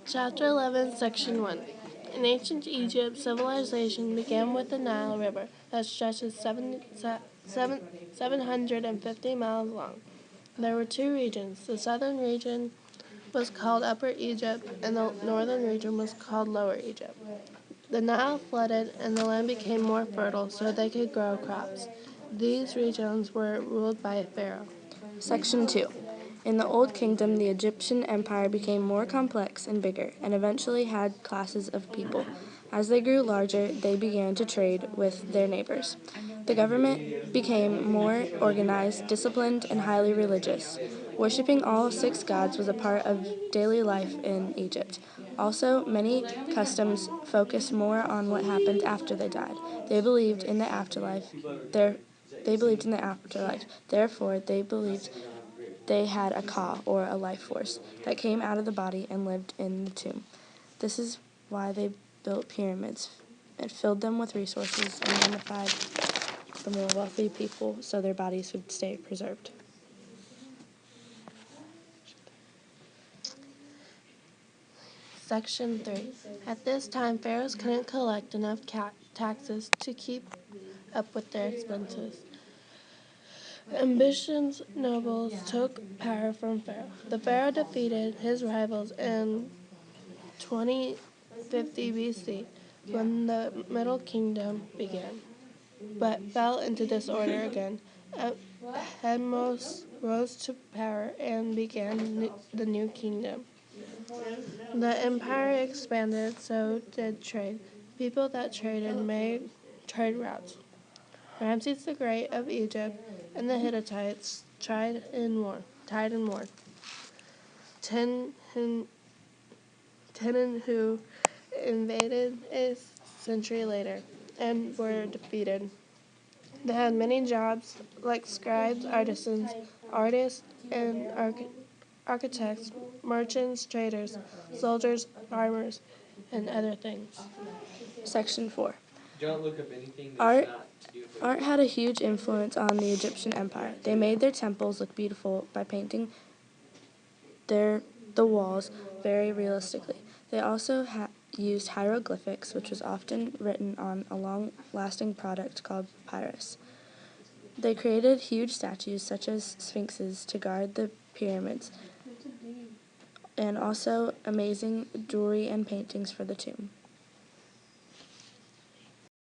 Chapter 11, Section 1. In ancient Egypt, civilization began with the Nile River that stretches 750 miles long. There were two regions. The southern region was called Upper Egypt, and the northern region was called Lower Egypt. The Nile flooded, and the land became more fertile so they could grow crops. These regions were ruled by a pharaoh. Section 2. In the Old Kingdom, the Egyptian empire became more complex and bigger, and eventually had classes of people. As they grew larger, they began to trade with their neighbors. The government became more organized, disciplined, and highly religious. Worshipping all six gods was a part of daily life in Egypt. Also, many customs focused more on what happened after they died. They believed in the afterlife. Therefore, they believed they had a ka, or a life force, that came out of the body and lived in the tomb. This is why they built pyramids and filled them with resources and mummified the more wealthy people so their bodies would stay preserved. Section 3. At this time, pharaohs couldn't collect enough taxes to keep up with their expenses. Ambitious nobles took power from Pharaoh. The Pharaoh defeated his rivals in 2050 BC when the Middle Kingdom began, but fell into disorder again. Thutmose rose to power and began the new kingdom. The empire expanded, so did trade. People that traded made trade routes. Ramses the Great of Egypt and the Hittites tied in war. Tenanhu invaded a century later and were defeated. They had many jobs like scribes, artisans, artists, and architects, merchants, traders, soldiers, farmers, and other things. Section 4. Don't look up anything that's Art not to do with Art had a huge influence on the Egyptian empire. They made their temples look beautiful by painting the walls very realistically. They also used hieroglyphics, which was often written on a long-lasting product called papyrus. They created huge statues, such as sphinxes, to guard the pyramids, and also amazing jewelry and paintings for the tomb.